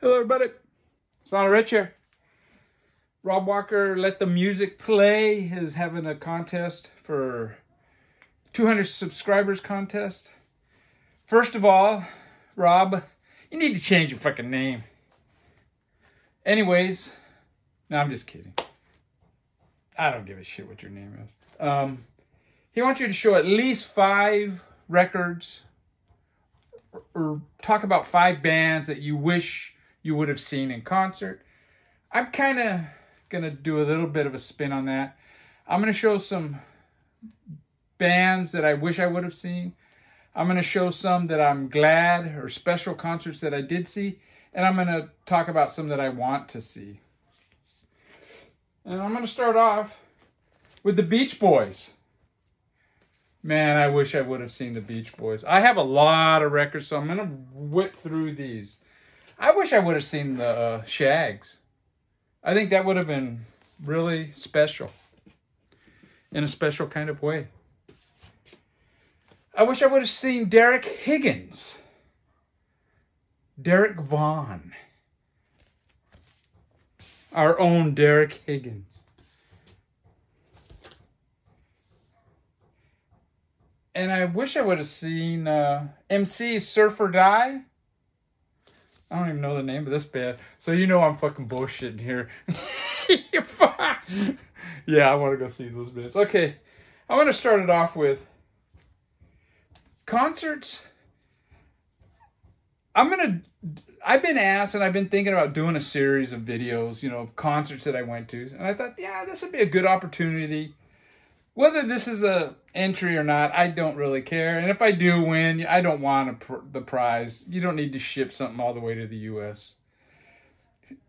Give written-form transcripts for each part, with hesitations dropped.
Hello everybody, it's Ronald Rich here. Rob Walker Let the Music Play is having a contest for 200 subscribers contest. First of all, Rob, you need to change your fucking name. Anyways, no, I'm just kidding. I don't give a shit what your name is. He wants you to show at least 5 records or talk about 5 bands that you wish you would have seen in concert. I'm kind of going to do a little bit of a spin on that. I'm going to show some bands that I wish I would have seen. I'm going to show some that I'm glad or special concerts that I did see. And I'm going to talk about some that I want to see. And I'm going to start off with the Beach Boys. Man, I wish I would have seen the Beach Boys. I have a lot of records, so I'm going to whip through these. I wish I would have seen the Shags. I think that would have been really special. In a special kind of way. I wish I would have seen Derek Higgins. Derek Vaughn. Our own Derek Higgins. And I wish I would have seen MC Surf or Die. I don't even know the name of this band. So you know I'm fucking bullshitting here. Yeah, I want to go see those bands. Okay, I want to start it off with concerts. I've been asked and I've been thinking about doing a series of videos, concerts that I went to. And I thought, yeah, this would be a good opportunity. Whether this is a entry or not, I don't really care. And if I do win, I don't want the prize. You don't need to ship something all the way to the U.S.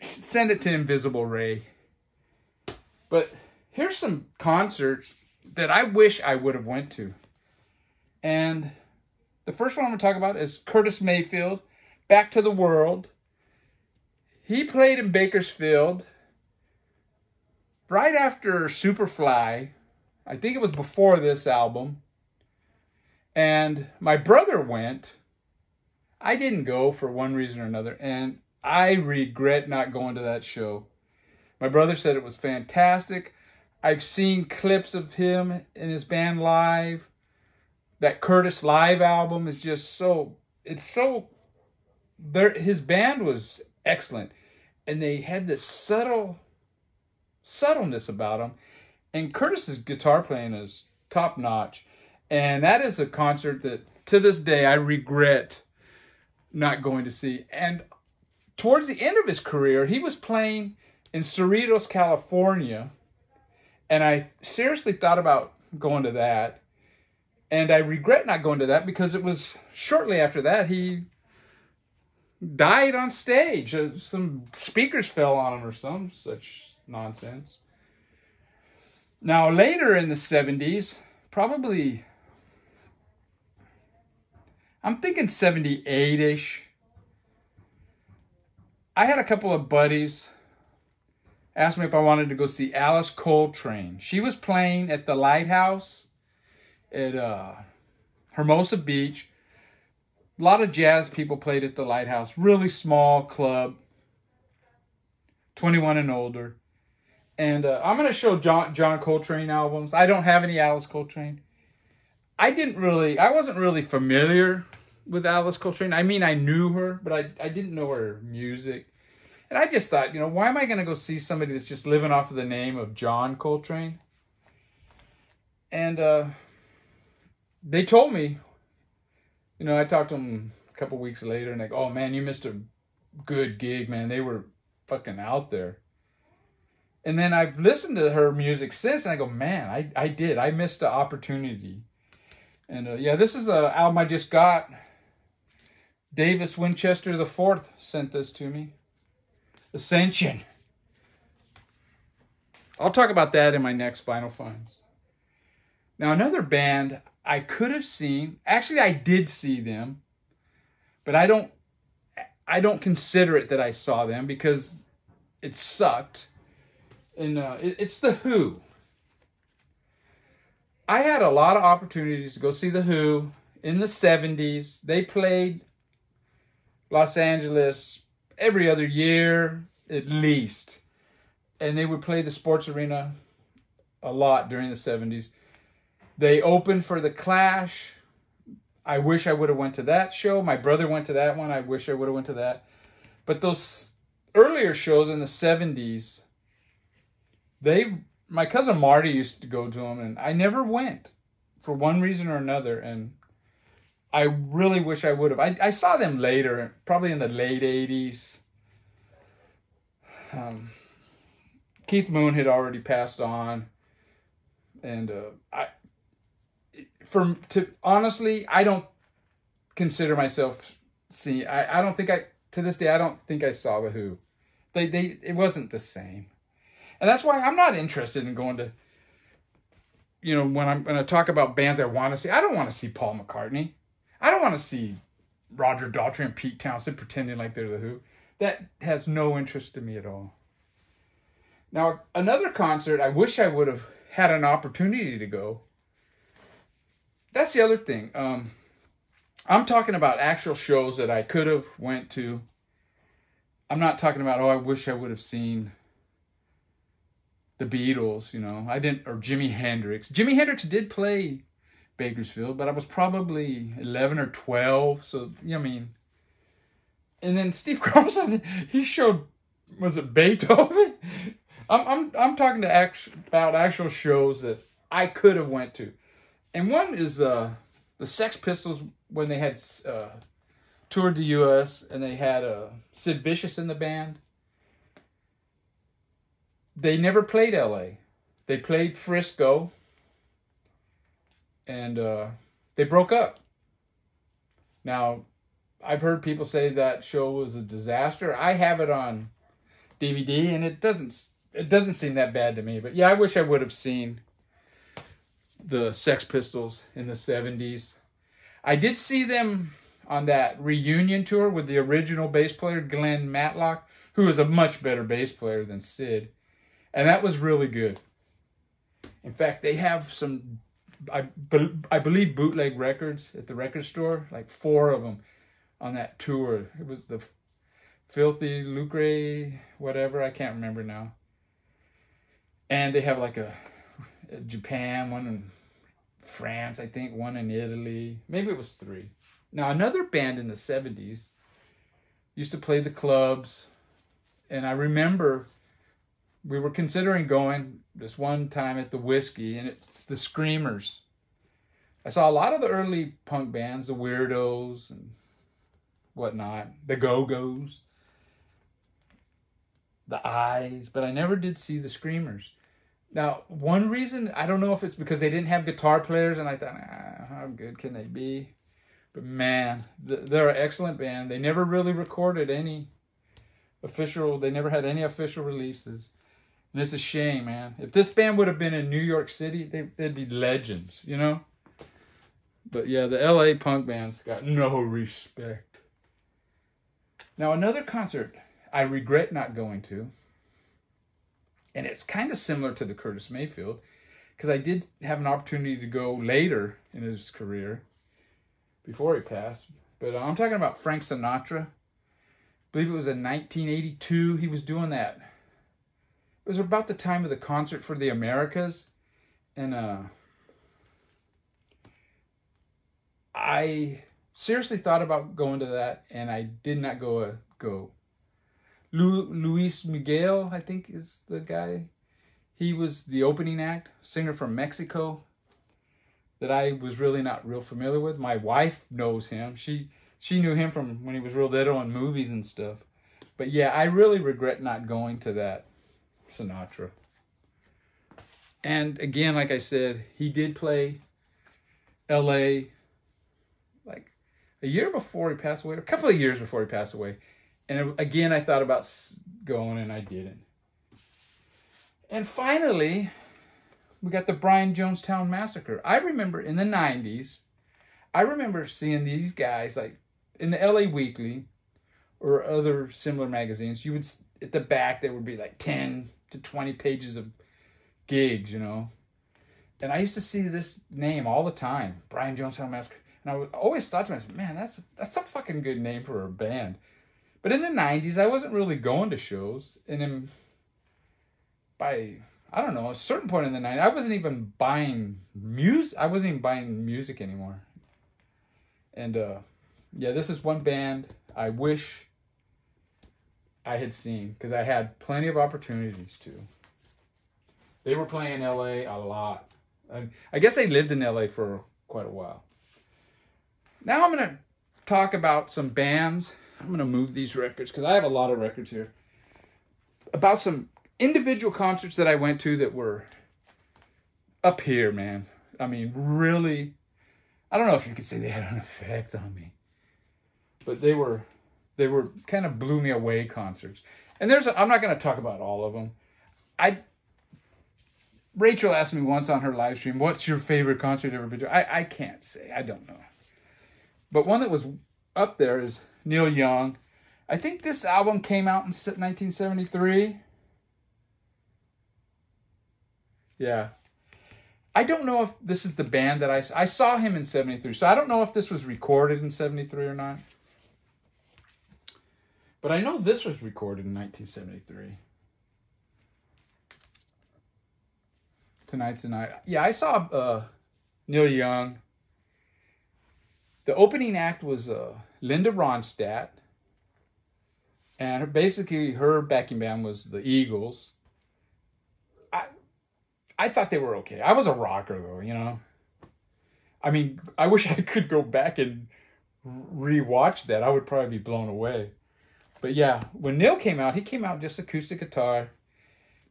Send it to Invisible Ray. But here's some concerts that I wish I would have went to. And the first one I'm going to talk about is Curtis Mayfield, Back to the World. He played in Bakersfield right after Superfly. I think it was before this album. And my brother went. I didn't go for one reason or another. And I regret not going to that show. My brother said it was fantastic. I've seen clips of him and his band live. That Curtis Live album is just so... His band was excellent. And they had this subtleness about them. And Curtis's guitar playing is top notch. And that is a concert that, to this day, I regret not going to see. And towards the end of his career, he was playing in Cerritos, California. And I seriously thought about going to that. And I regret not going to that because it was shortly after that he died on stage. Some speakers fell on him or some such nonsense. Now, later in the 70s, probably, I'm thinking 78-ish, I had a couple of buddies ask me if I wanted to go see Alice Coltrane. She was playing at the Lighthouse at Hermosa Beach. A lot of jazz people played at the Lighthouse. Really small club, 21 and older. And I'm going to show John Coltrane albums. I don't have any Alice Coltrane. I wasn't really familiar with Alice Coltrane. I mean, I knew her, but I didn't know her music. And I just thought, why am I going to go see somebody that's just living off of the name of John Coltrane? And they told me, I talked to them a couple weeks later, and they go, oh man, you missed a good gig, man. They were fucking out there. And then I've listened to her music since, and I go, man, I did. I missed the opportunity. And yeah, this is an album I just got. Davis Winchester IV sent this to me. Ascension. I'll talk about that in my next Vinyl Finds. Now, another band I could have seen. Actually, I did see them. But I don't consider it that I saw them because it sucked. And it's The Who. I had a lot of opportunities to go see The Who in the 70s. They played Los Angeles every other year at least. And they would play the Sports Arena a lot during the 70s. They opened for the Clash. I wish I would have went to that show. My brother went to that one. I wish I would have went to that. But those earlier shows in the 70s, my cousin Marty used to go to them, and I never went for one reason or another. And I really wish I would have. I saw them later, probably in the late 80s. Keith Moon had already passed on. And honestly, I don't consider myself seeing. I don't think to this day, I don't think I saw the Who. It wasn't the same. And that's why I'm not interested in going to, when I'm going to talk about bands I want to see. I don't want to see Paul McCartney. I don't want to see Roger Daltrey and Pete Townsend pretending like they're the Who. That has no interest to me at all. Now, another concert I wish I would have had an opportunity to go. That's the other thing. I'm talking about actual shows that I could have went to. I'm not talking about, I wish I would have seen the Beatles, I didn't, or Jimi Hendrix. Jimi Hendrix did play Bakersfield, but I was probably 11 or 12, so, And then Steve Carlson, he showed, was it Beethoven? I'm talking about actual shows that I could have went to. And one is the Sex Pistols, when they had toured the U.S. and they had Sid Vicious in the band. They never played L.A. They played Frisco. And they broke up. Now, I've heard people say that show was a disaster. I have it on DVD, and it doesn't seem that bad to me. But yeah, I wish I would have seen the Sex Pistols in the 70s. I did see them on that reunion tour with the original bass player, Glenn Matlock, who is a much better bass player than Sid. And that was really good. In fact, they have some, I believe, bootleg records at the record store, like 4 of them on that tour. It was the Filthy Lucre, whatever, I can't remember now. And they have like a Japan, one in France, I think, one in Italy. Maybe it was 3. Now, another band in the 70s used to play the clubs. And I remember we were considering going this one time at the Whiskey, and it's the Screamers. I saw a lot of the early punk bands, the Weirdos and whatnot, the Go-Go's, the Eyes, but I never did see the Screamers. Now, one reason, I don't know if it's because they didn't have guitar players, and I thought, how good can they be? But man, they're an excellent band. They never really recorded any they never had any official releases. And it's a shame, man. If this band would have been in New York City, they'd be legends, But yeah, the LA punk bands got no respect. Now, another concert I regret not going to, and it's kind of similar to the Curtis Mayfield, because I did have an opportunity to go later in his career, before he passed. But I'm talking about Frank Sinatra. I believe it was in 1982. He was doing that. It was about the time of the Concert for the Americas. And I seriously thought about going to that, and I did not go. Luis Miguel, I think, is the guy. He was the opening act, singer from Mexico, that I was really not real familiar with. My wife knows him. She knew him from when he was real little in movies and stuff. But yeah, I really regret not going to that Sinatra. And again, like I said, he did play L.A. like a year before he passed away, a couple of years before he passed away. And again, I thought about going, and I didn't. And finally, we got the Jonestown Massacre. I remember in the 90s, I remember seeing these guys, like, in the LA Weekly or other similar magazines. You would, at the back, there would be like 10 to 20 pages of gigs, And I used to see this name all the time, Jonestown Massacre. And I always thought to myself, man, that's a fucking good name for a band. But in the 90s, I wasn't really going to shows. And then by, I don't know, a certain point in the 90s, I wasn't even buying music. I wasn't even buying music anymore. And yeah, this is one band I wish I had seen, because I had plenty of opportunities to. They were playing in LA a lot. I guess I lived in LA for quite a while. Now I'm going to talk about some bands. I'm going to move these records because I have a lot of records here. About some individual concerts that I went to that were up here, man. I mean, really, I don't know if you could say they had an effect on me. But they were kind of blew me away concerts. And I'm not going to talk about all of them. Rachel asked me once on her live stream, what's your favorite concert you've ever been to? I can't say. I don't know. But one that was up there is Neil Young. I think this album came out in 1973. Yeah. I don't know if this is the band that I saw him in 73. So I don't know if this was recorded in 73 or not. But I know this was recorded in 1973. Tonight's the Night. Yeah, I saw Neil Young. The opening act was Linda Ronstadt. And basically her backing band was the Eagles. I thought they were okay. I was a rocker though, you know. I mean, I wish I could go back and rewatch that. I would probably be blown away. But yeah, when Neil came out, he came out just acoustic guitar.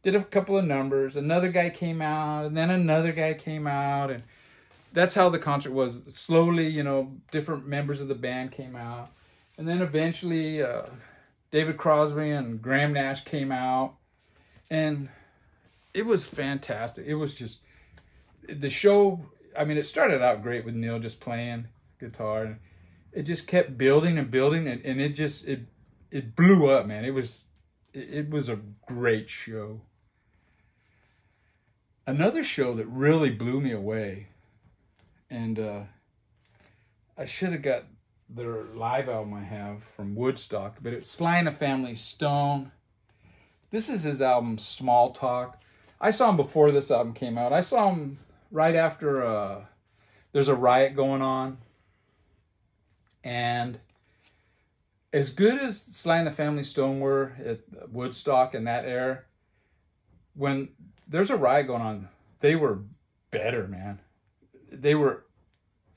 Did a couple of numbers. Another guy came out, and then another guy came out, and that's how the concert was. Slowly, you know, different members of the band came out, and then eventually David Crosby and Graham Nash came out, and it was fantastic. It was just the show. I mean, it started out great with Neil just playing guitar, and it just kept building and building, and it blew up, man. It was a great show. Another show that really blew me away, and I should have got their live album I have from Woodstock, but it's Sly and the Family Stone. This is his album, Small Talk. I saw him before this album came out. I saw him right after there's a riot going on. And as good as Sly and the Family Stone were at Woodstock in that era, when there's a riot going on, they were better, man. It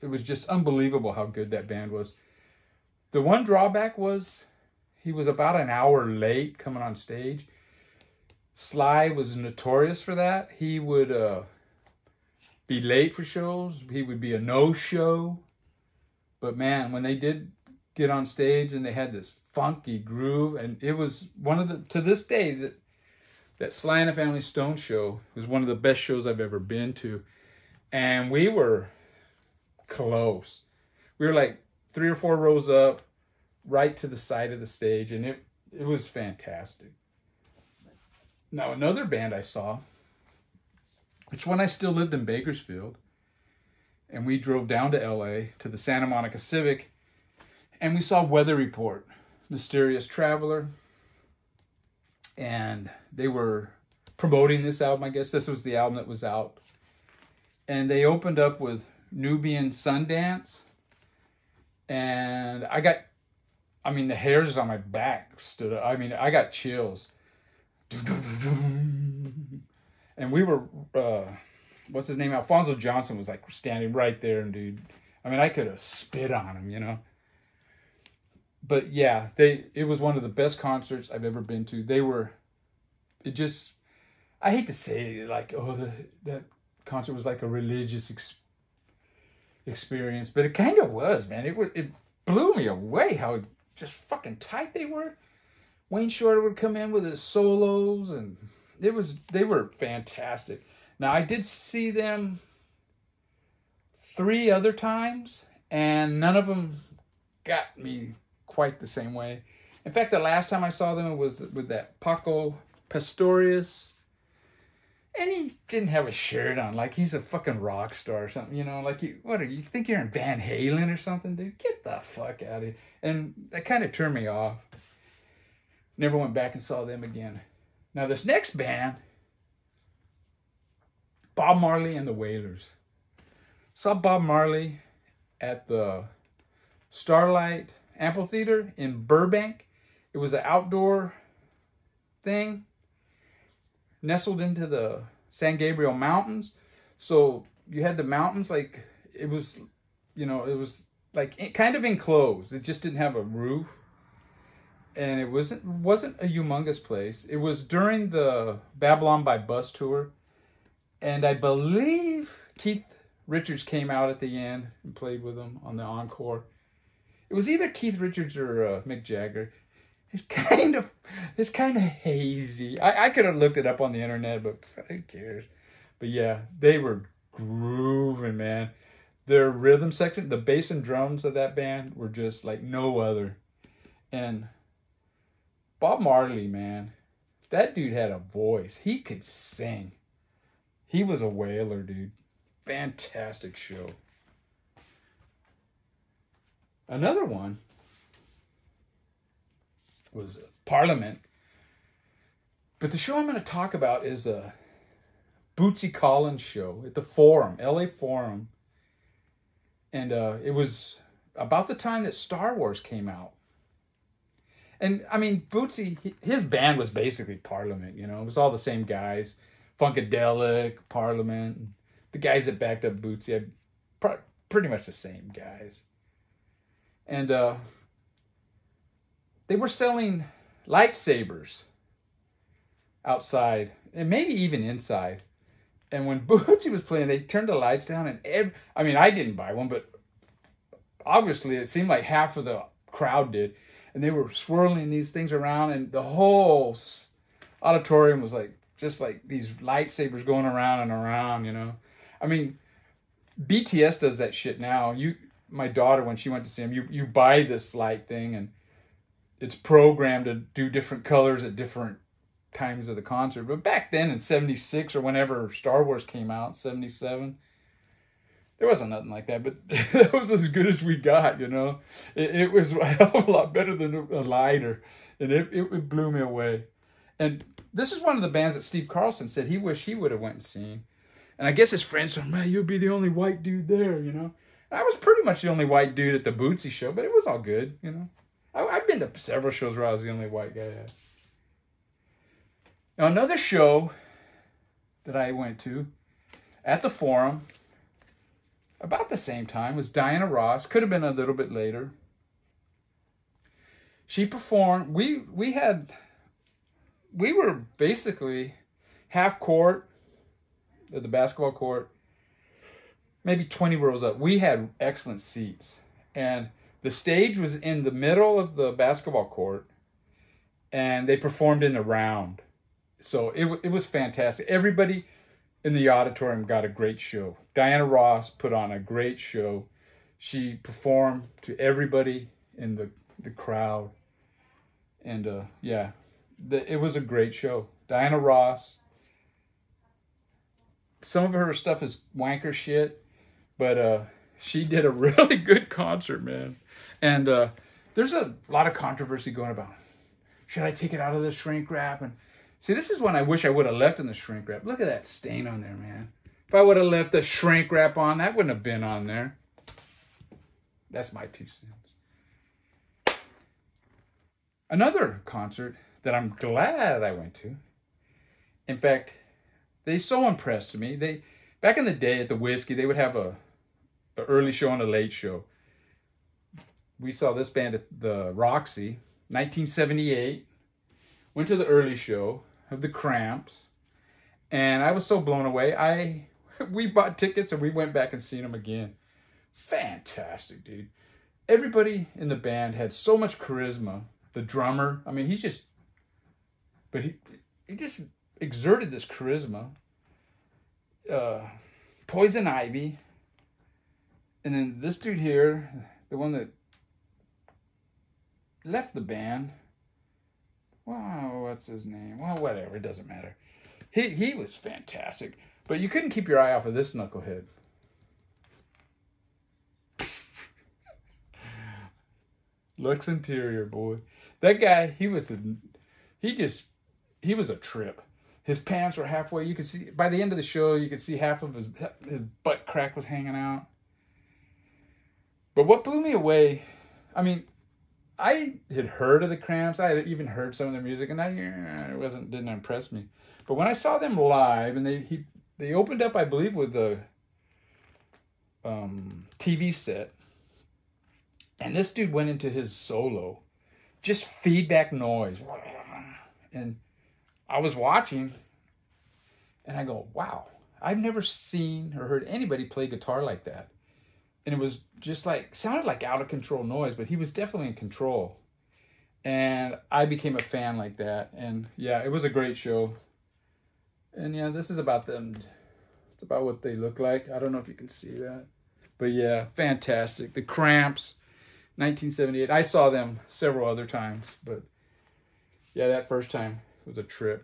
was just unbelievable how good that band was. The one drawback was he was about an hour late coming on stage. Sly was notorious for that. He would be late for shows. He would be a no-show. But man, when they did get on stage and they had this funky groove, and it was one of the, to this day, that Sly and the Family Stone show was one of the best shows I've ever been to. And we were close. We were like 3 or 4 rows up, right to the side of the stage, and it was fantastic. Now, another band I saw, which when I still lived in Bakersfield, and we drove down to LA to the Santa Monica Civic, and we saw Weather Report, Mysterious Traveler, and they were promoting this album, I guess. This was the album that was out. And they opened up with Nubian Sundance, and the hairs on my back stood up. I mean, I got chills. And we were, what's his name? Alfonso Johnson was like standing right there, and dude, I mean, I could have spit on him, you know. But yeah, it was one of the best concerts I've ever been to. I hate to say it, like, that concert was like a religious experience, but it kind of was, man. It blew me away how just fucking tight they were. Wayne Shorter would come in with his solos, and they were fantastic. Now, I did see them 3 other times, and none of them got me quite the same way. In fact, the last time I saw them was with that Paco Pastorius, and he didn't have a shirt on, like he's a fucking rock star or something, you know, like you think you're in Van Halen or something, dude? Get the fuck out of here. And that kind of turned me off. Never went back and saw them again. Now this next band, Bob Marley and the Wailers. Saw Bob Marley at the Starlight Amphitheater in Burbank. It was an outdoor thing, nestled into the San Gabriel Mountains. So you had the mountains, like, it was, you know, it was like kind of enclosed. It just didn't have a roof. And it wasn't a humongous place. It was during the Babylon by Bus tour. And I believe Keith Richards came out at the end and played with them on the encore. It was either Keith Richards or Mick Jagger. It's kind of hazy. I could have looked it up on the internet, but who cares? But yeah, they were grooving, man. Their rhythm section, the bass and drums of that band were just like no other. And Bob Marley, man, that dude had a voice. He could sing. He was a wailer, dude. Fantastic show. Another one was Parliament. But the show I'm going to talk about is a Bootsy Collins show at the Forum, LA Forum. And it was about the time that Star Wars came out. And, I mean, Bootsy, his band was basically Parliament, you know. It was all the same guys. Funkadelic, Parliament. The guys that backed up Bootsy had pretty much the same guys. And they were selling lightsabers outside and maybe even inside. And when Bootsy was playing, they turned the lights down. And I mean, I didn't buy one, but obviously it seemed like half of the crowd did. And they were swirling these things around, and the whole auditorium was like, just like these lightsabers going around and around, you know. I mean, BTS does that shit now. My daughter, when she went to see him, you buy this light thing, and it's programmed to do different colors at different times of the concert. But back then in 76 or whenever Star Wars came out, 77, there wasn't nothing like that. But that was as good as we got, you know. It was a hell of a lot better than a lighter. And it blew me away. And this is one of the bands that Steve Carlson said he wished he would have went and seen. And I guess his friends said, man, you'll be the only white dude there, you know. And I was pretty much the only white dude at the Bootsy show, but it was all good, you know. I've been to several shows where I was the only white guy at. Now, another show that I went to at the Forum about the same time was Diana Ross. Could have been a little bit later. She performed. We were basically half court at the basketball court, maybe 20 rows up. We had excellent seats. And the stage was in the middle of the basketball court, and they performed in a round. So it was fantastic. Everybody in the auditorium got a great show. Diana Ross put on a great show. She performed to everybody in the crowd. And yeah, it was a great show. Diana Ross. Some of her stuff is wanker shit, but she did a really good concert, man. And there's a lot of controversy going about, should I take it out of the shrink wrap? And see, this is one I wish I would have left in the shrink wrap. Look at that stain on there, man. If I would have left the shrink wrap on, that wouldn't have been on there. That's my 2 cents. Another concert that I'm glad I went to. In fact, they so impressed me. Back in the day at the Whiskey, they would have a early show and a late show. We saw this band at the Roxy, 1978. Went to the early show of the Cramps, and I was so blown away. We bought tickets and we went back and seen them again. Fantastic, dude. Everybody in the band had so much charisma. The drummer, I mean, he just exerted this charisma. Poison Ivy, and then this dude here, the one that left the band. Wow, what's his name? Well, whatever, it doesn't matter. He was fantastic, but you couldn't keep your eye off of this knucklehead. Lux Interior, boy. That guy, he was he was a trip. His pants were halfway. You could see, by the end of the show, you could see half of his butt crack was hanging out. But what blew me away, I mean, I had heard of the Cramps. I had even heard some of their music, and it didn't impress me. But when I saw them live, and they opened up, I believe, with the TV set, and this dude went into his solo, just feedback noise, and I was watching, and I go, wow, I've never seen or heard anybody play guitar like that. And it was just like, sounded like out of control noise, but he was definitely in control. And I became a fan like that. And yeah, it was a great show. And yeah, this is about them. It's about what they look like. I don't know if you can see that. But yeah, fantastic. The Cramps, 1978. I saw them several other times. But yeah, that first time was a trip.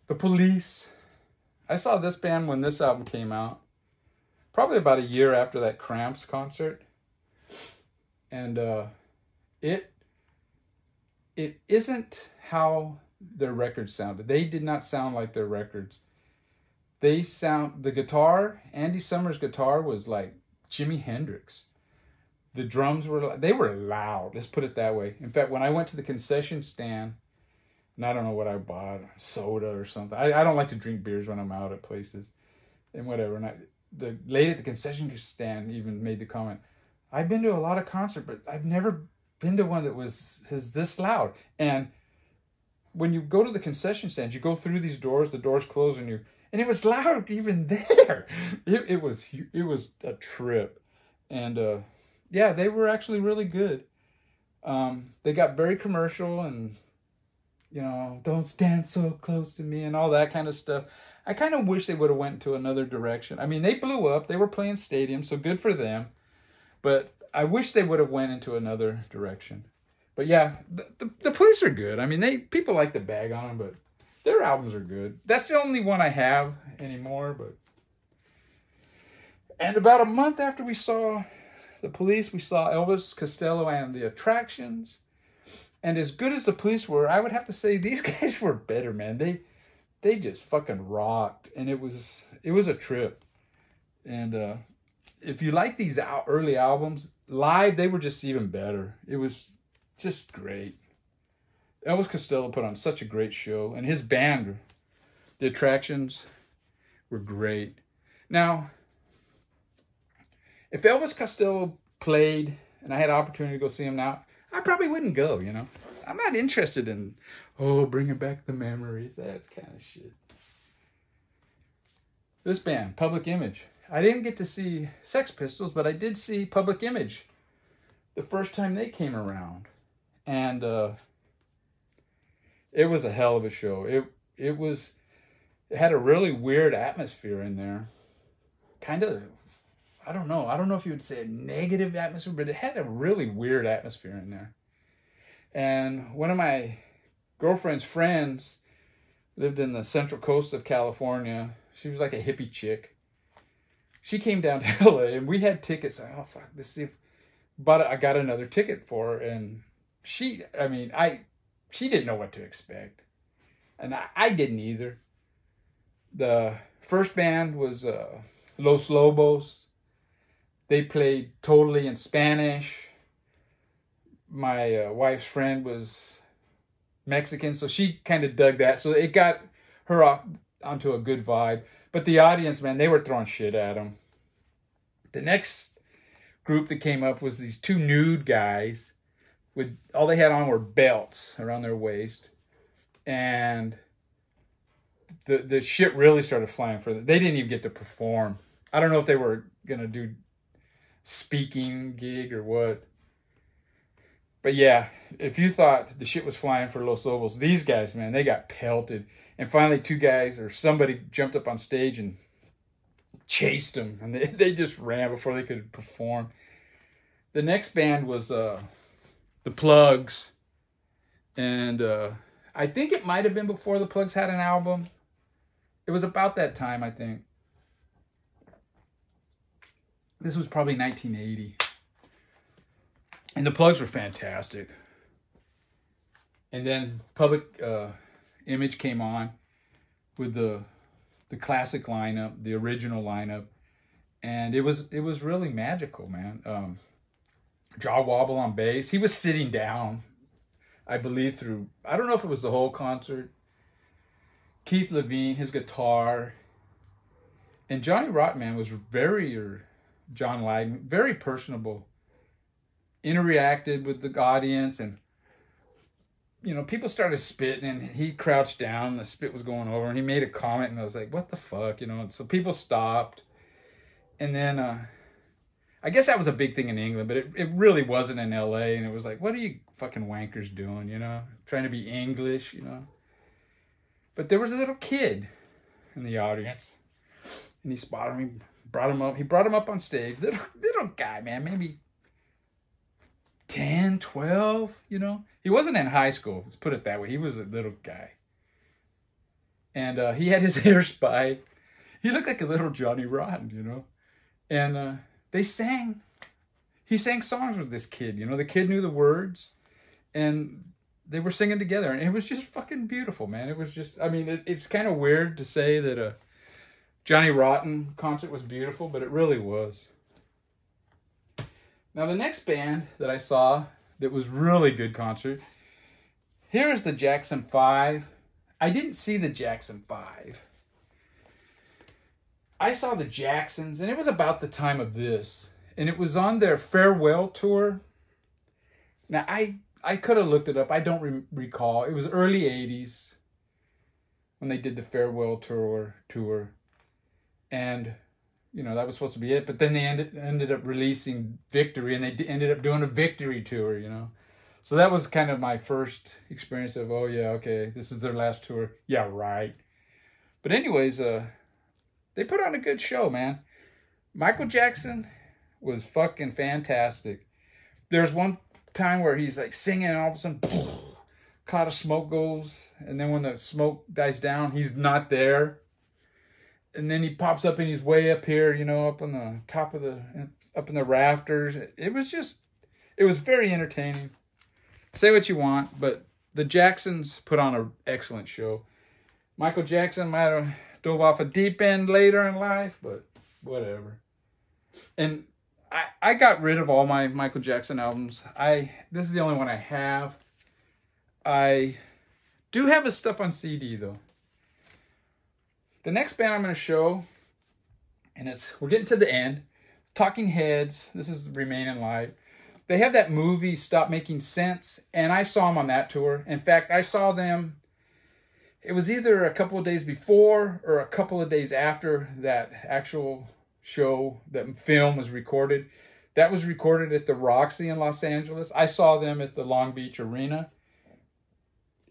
The Police. I saw this band when this album came out. Probably about a year after that Cramps concert. And it isn't how their records sounded. They did not sound like their records. The guitar, Andy Summers' guitar was like Jimi Hendrix. The drums they were loud, let's put it that way. In fact, when I went to the concession stand, and I don't know what I bought, soda or something. I don't like to drink beers when I'm out at places and whatever. And the lady at the concession stand even made the comment, I've been to a lot of concerts, but I've never been to one that was this loud. And when you go to the concession stands, you go through these doors, the doors close on you, and it was loud even there. It was a trip. And yeah, they were actually really good. They got very commercial and, you know, don't stand so close to me and all that kind of stuff. I kind of wish they would have went into another direction. I mean, they blew up. They were playing stadiums, so good for them. But I wish they would have went into another direction. But yeah, the Police are good. I mean, people like to bag on them, but their albums are good. That's the only one I have anymore. But and about a month after we saw the Police, we saw Elvis, Costello, and the Attractions. And as good as the Police were, I would have to say these guys were better, man. They just fucking rocked, and it was a trip. And if you like these early albums, live, they were just even better. It was just great. Elvis Costello put on such a great show, and his band, the Attractions, were great. Now, if Elvis Costello played, and I had an opportunity to go see him now, I probably wouldn't go, you know. I'm not interested in, bringing back the memories, that kind of shit. This band, Public Image. I didn't get to see Sex Pistols, but I did see Public Image the first time they came around. And it was a hell of a show. It had a really weird atmosphere in there. Kind of, I don't know if you would say a negative atmosphere, but it had a really weird atmosphere in there. And one of my girlfriend's friends lived in the Central Coast of California. She was like a hippie chick. She came down to LA, and we had tickets. I got another ticket for her, and she didn't know what to expect. And I didn't either. The first band was Los Lobos. They played totally in Spanish. My wife's friend was Mexican, so she kind of dug that. So it got her onto a good vibe. But the audience, man, they were throwing shit at them. The next group that came up was these two nude guys. With all they had on were belts around their waist. And the shit really started flying for them. They didn't even get to perform. I don't know if they were going to do speaking gig or what. But yeah, if you thought the shit was flying for Los Lobos, these guys, man, they got pelted. And finally, two guys or somebody jumped up on stage and chased them. And they just ran before they could perform. The next band was the Plugs. And I think it might have been before the Plugs had an album. It was about that time, I think. This was probably 1980. And the Plugs were fantastic. And then Public Image came on with the classic lineup, the original lineup. And it was really magical, man. Jaw Wobble on bass. He was sitting down, I believe, through, I don't know if it was the whole concert. Keith Levine, his guitar. And Johnny Rotten, man, was John Lydon, very personable. Interacted with the audience, and, you know, people started spitting, and he crouched down, and the spit was going over, and he made a comment, and I was like, what the fuck, you know? So people stopped. And then, I guess that was a big thing in England, but it really wasn't in LA, and it was like, what are you fucking wankers doing, you know? Trying to be English, you know? But there was a little kid in the audience, and he spotted me, brought him up. He brought him up on stage. Little guy, man, maybe 10, 12, you know? He wasn't in high school, let's put it that way. He was a little guy. And he had his hair spiked. He looked like a little Johnny Rotten, you know? And he sang songs with this kid, you know? The kid knew the words, and they were singing together, and it was just fucking beautiful, man. It was just, I mean, it's kind of weird to say that a Johnny Rotten concert was beautiful, but it really was. Now, the next band that I saw that was really good concert, here is the Jackson 5. I didn't see the Jackson 5. I saw the Jacksons, and it was about the time of this, and it was on their farewell tour. Now, I could have looked it up. I don't recall. It was early 80s when they did the farewell tour. And, you know, that was supposed to be it. But then they ended up releasing Victory, and they ended up doing a Victory tour, you know. So that was kind of my first experience of, oh, yeah, okay, this is their last tour. Yeah, right. But anyways, they put on a good show, man. Michael Jackson was fucking fantastic. There's one time where he's like singing, and all of a sudden, cloud of smoke goes, and then when the smoke dies down, he's not there. And then he pops up, and he's way up here, you know, up on the top of up in the rafters. It was very entertaining. Say what you want, but the Jacksons put on an excellent show. Michael Jackson might have dove off a deep end later in life, but whatever. And I got rid of all my Michael Jackson albums. This is the only one I have. I do have his stuff on CD, though. The next band I'm going to show, and we're getting to the end, Talking Heads. This is Remain in Life. They have that movie, Stop Making Sense, and I saw them on that tour. In fact, I saw them, it was either a couple of days before or a couple of days after that actual show, that film was recorded. That was recorded at the Roxy in Los Angeles. I saw them at the Long Beach Arena.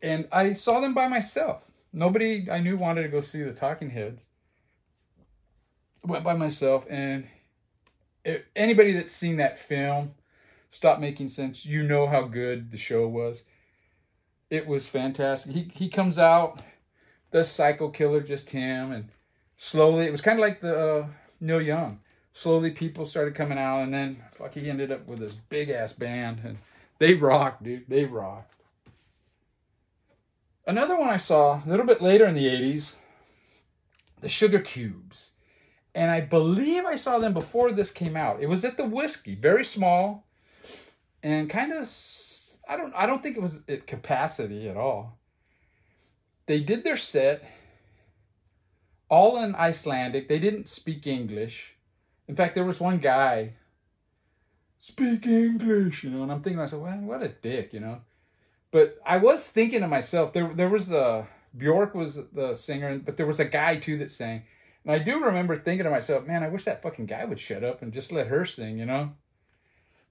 And I saw them by myself. Nobody I knew wanted to go see the Talking Heads. Went by myself, and anybody that's seen that film, Stop Making Sense, you know how good the show was. It was fantastic. He comes out, the Psycho Killer, just him, and slowly, it was kind of like the Neil Young. Slowly people started coming out, and then he ended up with this big-ass band, and they rocked, dude. They rocked. Another one I saw a little bit later in the 80s, the Sugar Cubes. And I believe I saw them before this came out. It was at the Whiskey, very small, and kind of, I don't think it was at capacity at all. They did their set all in Icelandic. They didn't speak English. In fact, there was one guy, speak English, you know, and I'm thinking to myself, well, what a dick, you know. But I was thinking to myself, there was Bjork was the singer, but there was a guy too that sang. And I do remember thinking to myself, man, I wish that fucking guy would shut up and just let her sing, you know?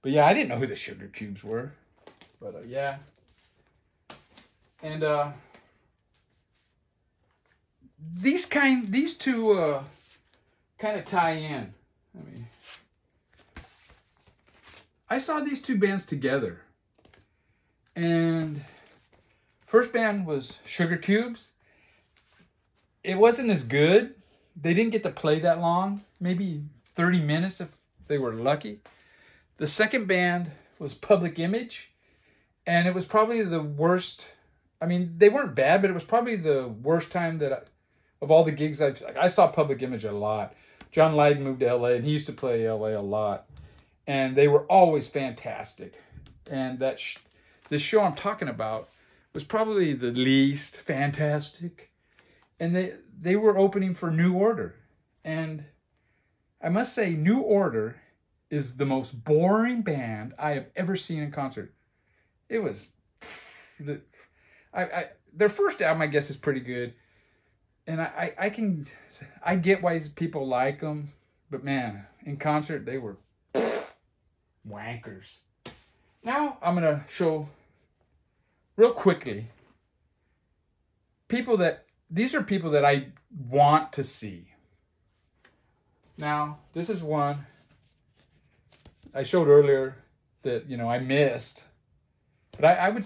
But yeah, I didn't know who the Sugar Cubes were. But yeah. And these two kind of tie in. I mean, I saw these two bands together. And first band was Sugar Cubes. It wasn't as good. They didn't get to play that long, maybe 30 minutes if they were lucky. The second band was Public Image, and it was probably the worst I mean, they weren't bad, but it was probably the worst time of all the gigs I saw Public Image a lot. John Lydon moved to LA, and he used to play LA a lot. And they were always fantastic. And this show I'm talking about was probably the least fantastic. And they were opening for New Order. And I must say, New Order is the most boring band I have ever seen in concert. It was... their first album, I guess, is pretty good. And I get why people like them. But man, in concert, they were wankers. Now, I'm going to show real quickly these are people that I want to see. Now, this is one I showed earlier that, I missed. But I would,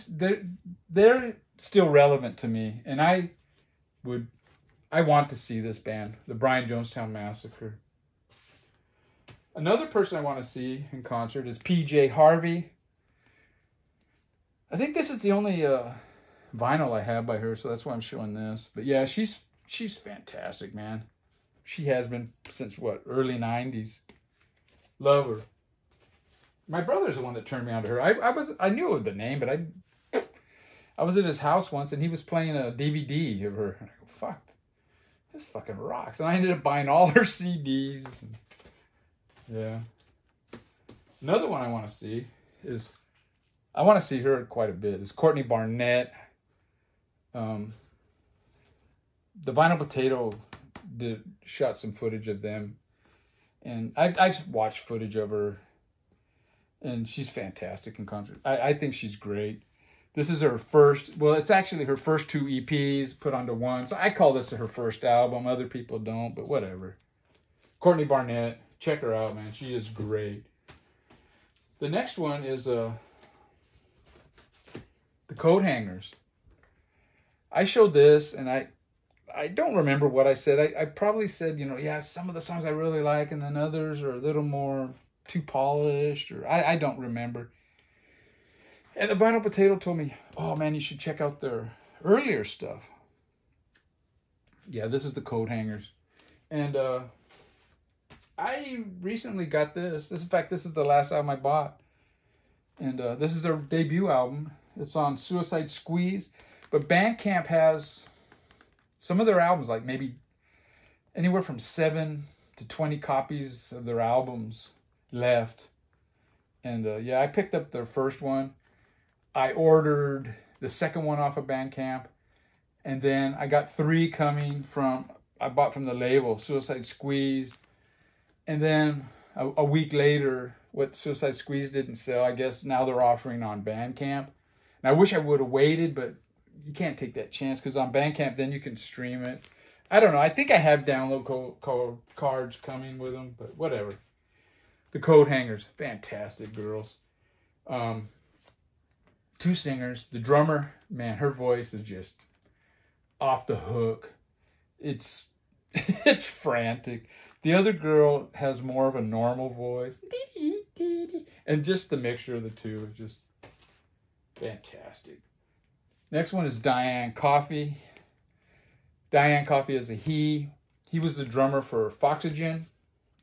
they're still relevant to me. And I want to see this band, the Brian Jonestown Massacre. Another person I want to see in concert is PJ Harvey. I think this is the only vinyl I have by her, so that's why I'm showing this. But yeah, she's fantastic, man. She has been since, early 90s. Love her. My brother's the one that turned me on to her. I knew of the name, but I was at his house once, and he was playing a DVD of her. And I go, fuck, this fucking rocks. And I ended up buying all her CDs. Yeah. Another one I want to see is, I want to see her quite a bit, is Courtney Barnett. The Vinyl Potato shot some footage of them. And I've watched footage of her. And she's fantastic in concert. I think she's great. This is her first, it's actually her first 2 EPs put onto one. So I call this her first album. Other people don't, but whatever. Courtney Barnett, check her out, man. She is great. The next one is the Coat Hangers. I showed this, and I don't remember what I said. I probably said, yeah, some of the songs I really like, and then others are a little more too polished, or I don't remember. And the Vinyl Potato told me, oh man, you should check out their earlier stuff. Yeah, this is the Coat Hangers. And I recently got this. In fact, this is the last album I bought. And this is their debut album. It's on Suicide Squeeze. But Bandcamp has some of their albums, like maybe anywhere from 7 to 20 copies of their albums left. And yeah, I picked up their first one. I ordered the second one off of Bandcamp. And then I got 3 coming I bought from the label, Suicide Squeeze. And then a week later, what Suicide Squeeze didn't sell, I guess now they're offering on Bandcamp. And I wish I would have waited, but you can't take that chance, because on Bandcamp, then you can stream it. I don't know. I think I have download cards coming with them, but whatever. The Coat Hangers, fantastic girls. 2 singers. The drummer, man, her voice is just off the hook. It's frantic. The other girl has more of a normal voice. And just the mixture of the two is just fantastic. Next one is Diane Coffee. Diane Coffee is a he. He was the drummer for Foxygen.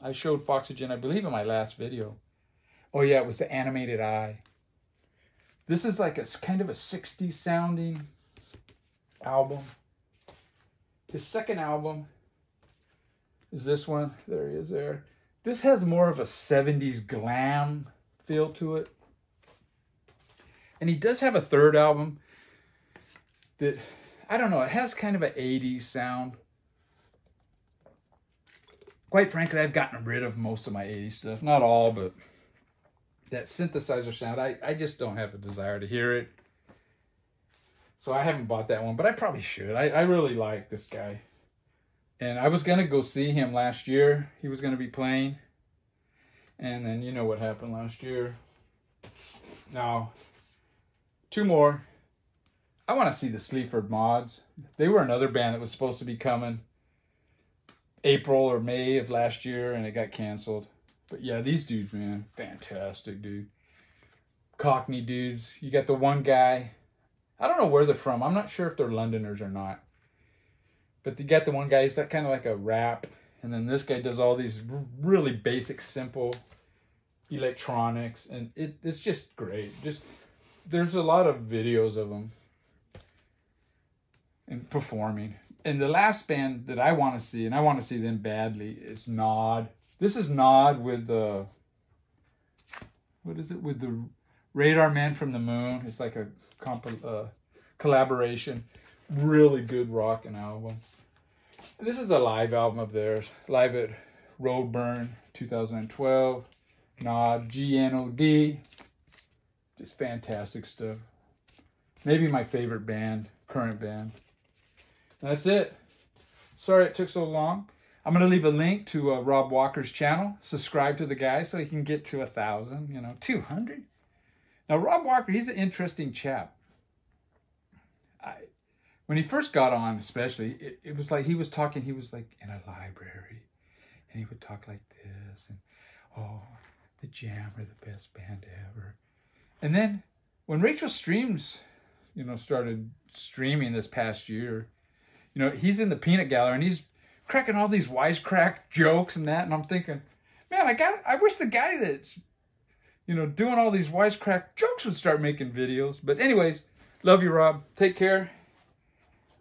I showed Foxygen, I believe, in my last video. Oh yeah, it was the Animated Eye. This is like a kind of a 60s sounding album. His second album is this one. There he is there. This has more of a 70s glam feel to it. And he does have a third album that, I don't know, it has kind of an 80s sound. Quite frankly, I've gotten rid of most of my 80s stuff. Not all, but that synthesizer sound, I just don't have a desire to hear it. So I haven't bought that one, but I probably should. I really like this guy. And I was going to go see him last year. He was going to be playing. And then you know what happened last year. Now, 2 more. I want to see the Sleeford Mods. They were another band that was supposed to be coming April or May of last year, and it got canceled. But yeah, these dudes, man, fantastic, dude. Cockney dudes. You got the one guy. I don't know where they're from. I'm not sure if they're Londoners or not. But you got the one guy, he's got kind of like a rap. And then this guy does all these really basic, simple electronics. And it's just great. There's a lot of videos of them and performing. And the last band that I want to see, and I want to see them badly, is Nod. This is Nod with the, what is it, with the Radar Man from the Moon. It's like a collaboration. Really good rockin' album. This is a live album of theirs. Live at Roadburn, 2012. Nod, GNOD. Just fantastic stuff. Maybe my favorite band, current band. That's it. Sorry it took so long. I'm going to leave a link to Rob Walker's channel. Subscribe to the guy so he can get to 1,000, 200. Now, Rob Walker, he's an interesting chap. When he first got on, especially, it was like he was talking, he was like in a library. And he would talk like this. And, oh, the Jam are the best band ever. And then when Rachel Streams, started streaming this past year, he's in the peanut gallery and he's cracking all these wisecrack jokes and that. And I'm thinking, man, I wish the guy that's, doing all these wisecrack jokes would start making videos. But anyways, love you, Rob. Take care.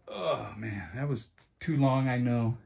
Oh, man, that was too long, I know.